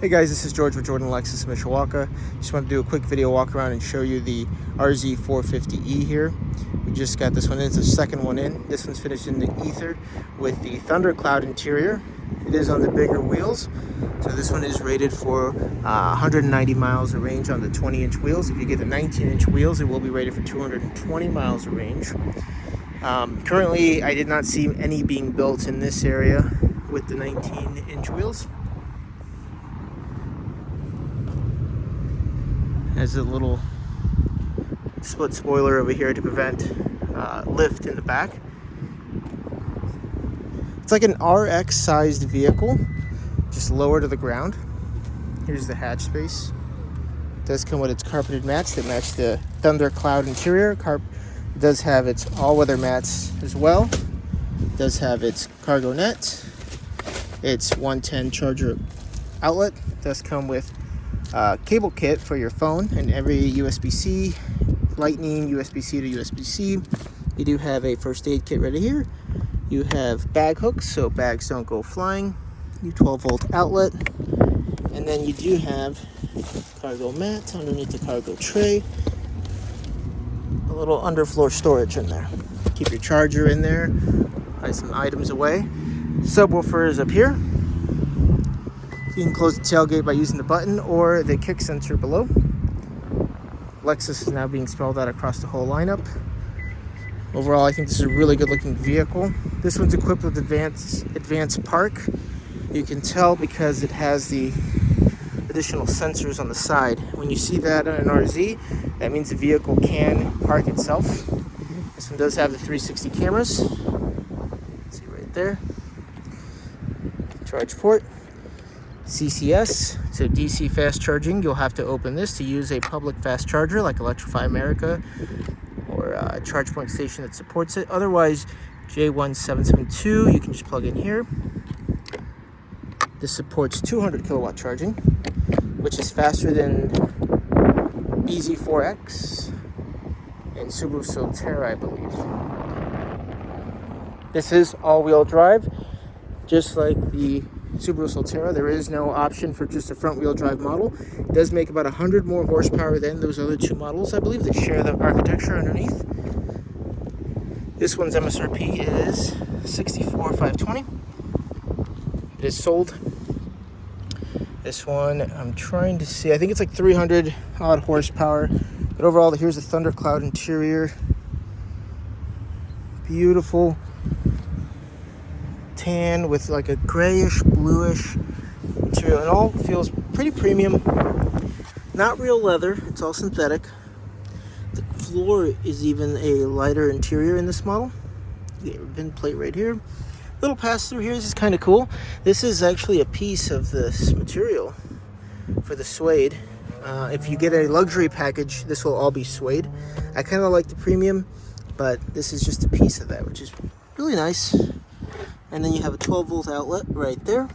Hey guys, this is George with Jordan Lexus Mishawaka. Just want to do a quick video walk around and show you the RZ 450E here. We just got this one in. It's the second one in. This one's finished in the ether with the Thundercloud interior. It is on the bigger wheels. So this one is rated for 190 miles of range on the 20-inch wheels. If you get the 19-inch wheels, it will be rated for 220 miles of range. Currently, I did not see any being built in this area with the 19-inch wheels. Has a little split spoiler over here to prevent lift in the back. It's like an RX sized vehicle, just lower to the ground. Here's the hatch space. It does come with its carpeted mats that match the Thundercloud interior. It does have its all-weather mats as well. It does have its cargo net. Its 110 charger outlet. It does come with cable kit for your phone and every USB-C, Lightning, USB-C to USB-C. You do have a first aid kit right here. You have bag hooks so bags don't go flying. Your 12-volt outlet. And then you do have cargo mats underneath the cargo tray. A little underfloor storage in there. Keep your charger in there. Hide some items away. Subwoofer is up here. You can close the tailgate by using the button or the kick sensor below. Lexus is now being spelled out across the whole lineup. Overall, I think this is a really good looking vehicle. This one's equipped with advanced park. You can tell because it has the additional sensors on the side. When you see that on an RZ, that means the vehicle can park itself. This one does have the 360 cameras. See right there. Charge port. CCS, so DC fast charging. You'll have to open this to use a public fast charger like Electrify America or a charge point station that supports it. Otherwise, J1772, you can just plug in here. This supports 200 kilowatt charging, which is faster than BZ4X and Subaru Solterra, I believe. This is all-wheel drive, just like the Subaru Solterra. There is no option for just a front-wheel drive model. It does make about 100 more horsepower than those other two models, I believe, that share the architecture underneath. This one's MSRP is $64,520. It is sold. This one, I'm trying to see, I think it's like 300 odd horsepower. But overall, here's the Thundercloud interior. Beautiful tan with like a grayish bluish material. It all feels pretty premium. Not real leather, it's all synthetic. The floor is even a lighter interior in this model. You get a VIN plate right here. Little pass through here. This is kind of cool. This is actually a piece of this material for the suede. If you get a luxury package, this will all be suede. I kind of like the premium, but this is just a piece of that, which is really nice. And then you have a 12-volt outlet right there.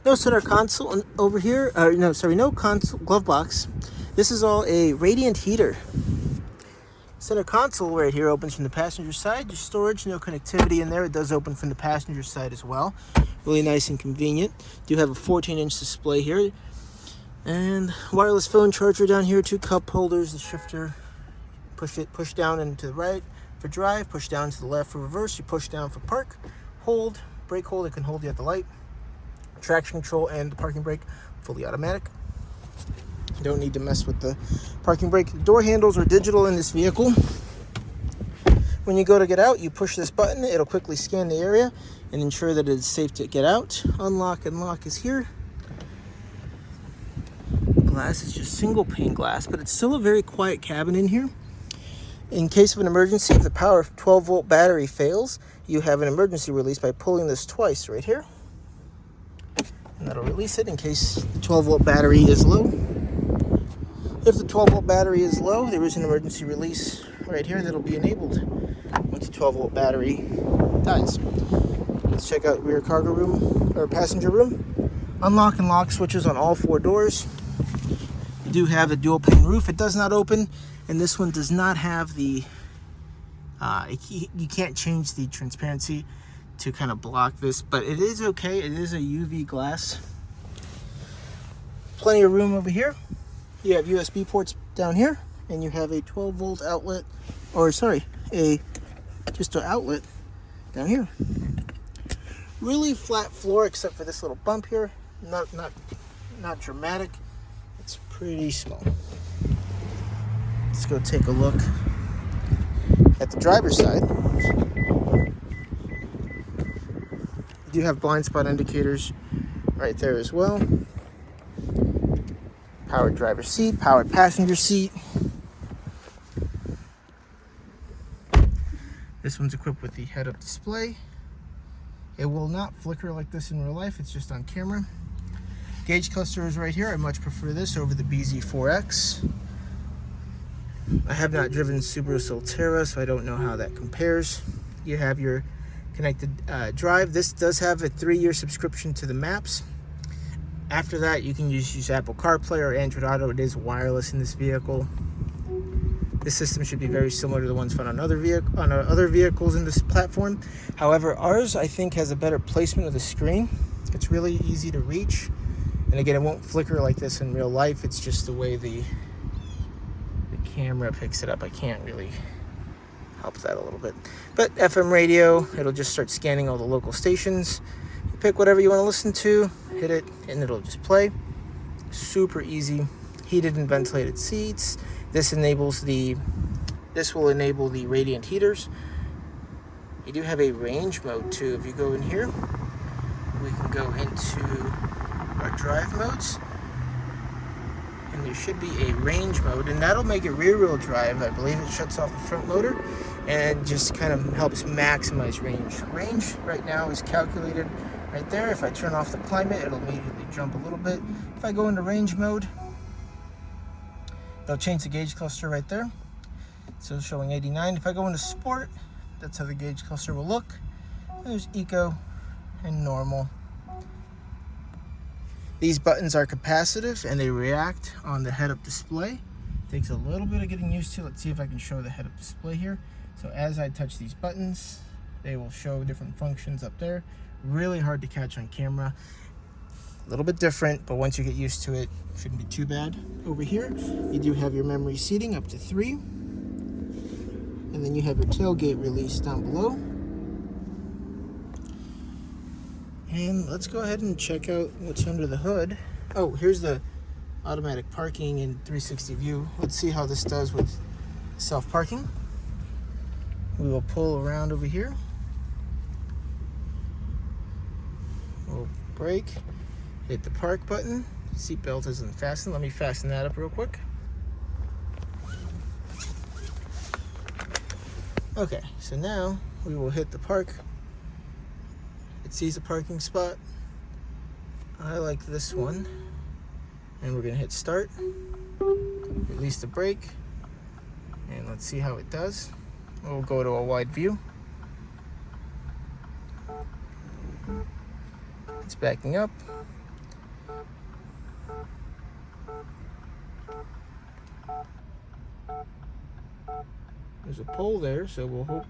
No center console over here. No console glove box. This is all a radiant heater. Center console right here opens from the passenger side. Just storage, no connectivity in there. It does open from the passenger side as well. Really nice and convenient. Do have a 14-inch display here. And wireless phone charger down here. Two cup holders, the shifter. Push down and to the right for drive. Push down to the left for reverse. You push down for park. Hold, brake hold, it can hold you at the light. Traction control and the parking brake, fully automatic. You don't need to mess with the parking brake. Door handles are digital in this vehicle. When you go to get out, you push this button. It'll quickly scan the area and ensure that it is safe to get out. Unlock and lock is here. The glass is just single pane glass, but it's still a very quiet cabin in here. In case of an emergency, if the power 12-volt battery fails, you have an emergency release by pulling this twice right here. And that'll release it in case the 12-volt battery is low. If the 12-volt battery is low, there is an emergency release right here that'll be enabled once the 12-volt battery dies. Let's check out rear cargo room or passenger room. Unlock and lock switches on all four doors. You do have a dual pane roof. It does not open, and this one does not have the you can't change the transparency to kind of block this, but it is okay. It is a UV glass. plenty of room over here. You have USB ports down here, and you have a 12-volt outlet, or sorry, just an outlet down here. Really flat floor except for this little bump here. Not dramatic. It's pretty small. Let's go take a look at the driver's side. You do have blind spot indicators right there as well. Powered driver's seat, powered passenger seat. This one's equipped with the head-up display. It will not flicker like this in real life, it's just on camera. Gauge cluster is right here. I much prefer this over the BZ4X. I have not driven Subaru Solterra, so I don't know how that compares. You have your connected drive. This does have a 3-year subscription to the maps. After that, you can use Apple CarPlay or Android Auto. It is wireless in this vehicle. This system should be very similar to the ones found on other vehicles in this platform. However, ours, I think, has a better placement of the screen. It's really easy to reach. And again, it won't flicker like this in real life. It's just the way the camera picks it up. I can't really help that a little bit. But FM radio, it'll just start scanning all the local stations. You pick whatever you want to listen to, hit it, and it'll just play. Super easy. Heated and ventilated seats. This will enable the radiant heaters. You do have a range mode too. If you go in here, we can go into our drive modes, and there should be a range mode, and that'll make it rear wheel drive. I believe it shuts off the front motor and just kind of helps maximize range. Range right now is calculated right there. If I turn off the climate, it'll immediately jump a little bit. If I go into range mode, it'll change the gauge cluster right there. So it's showing 89. If I go into sport, that's how the gauge cluster will look. There's eco and normal. These buttons are capacitive and they react on the head-up display. Takes a little bit of getting used to. Let's see if I can show the head-up display here. So as I touch these buttons, they will show different functions up there. Really hard to catch on camera. A little bit different, but once you get used to it, shouldn't be too bad. Over here, you do have your memory seating up to 3. And then you have your tailgate release down below. And let's go ahead and check out what's under the hood. Oh, here's the automatic parking and 360 view. Let's see how this does with self-parking. We will pull around over here. We'll brake, hit the park button. Seatbelt isn't fastened. Let me fasten that up real quick. Okay, so now we will hit the park. It sees a parking spot. I like this one. And we're gonna hit start. Release the brake. And let's see how it does. We'll go to a wide view. It's backing up. There's a pole there, so we'll hope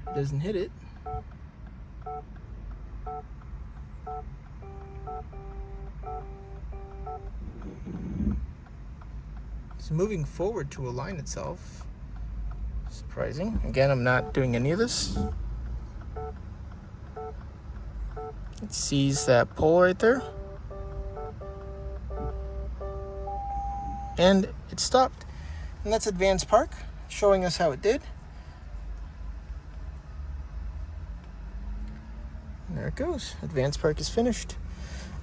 it doesn't hit it. It's moving forward to align itself. Surprising. Again, I'm not doing any of this. It sees that pole right there. And it stopped. And that's Advanced Park, showing us how it did. And there it goes. Advanced Park is finished.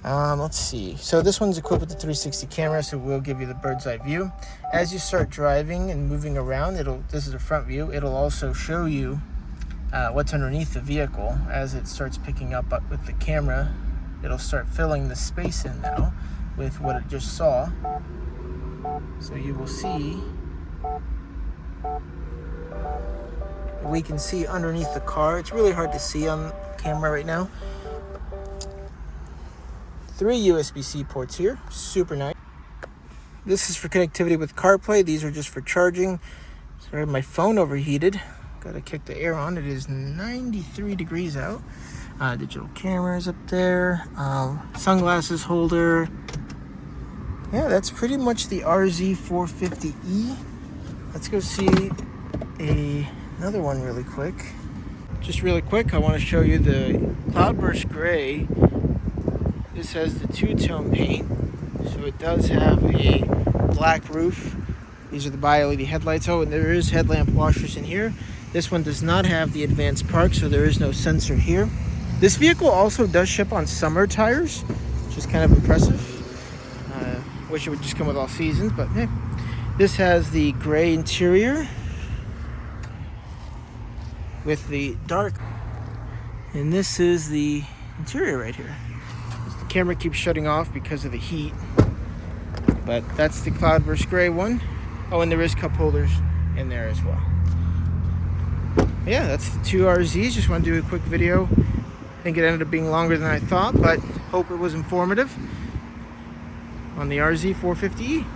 Let's see. So this one's equipped with the 360 camera, so we'll give you the bird's eye view. As you start driving and moving around, this is the front view. It'll also show you what's underneath the vehicle. As it starts picking up with the camera, it'll start filling the space in now with what it just saw. So you will see, we can see underneath the car. It's really hard to see on camera right now. 3 USB-C ports here, super nice. This is for connectivity with CarPlay. These are just for charging. Sorry, my phone overheated. Gotta kick the air on. It is 93 degrees out. Digital cameras up there. Sunglasses holder. Yeah, that's pretty much the RZ 450E. Let's go see another one really quick. Just really quick, I want to show you the Cloudburst Gray. This has the two-tone paint, so it does have a black roof. These are the bi-LED headlights. Oh, and there is headlamp washers in here. This one does not have the advanced park, so there is no sensor here. This vehicle also does ship on summer tires, which is kind of impressive. Wish it would just come with all seasons, but hey. This has the gray interior with the dark, and this is the interior right here. The camera keeps shutting off because of the heat, but that's the Cloudburst Gray one. Oh, and there is cup holders in there as well. Yeah, that's the two RZs. Just want to do a quick video. I think it ended up being longer than I thought, but hope it was informative on the RZ 450E.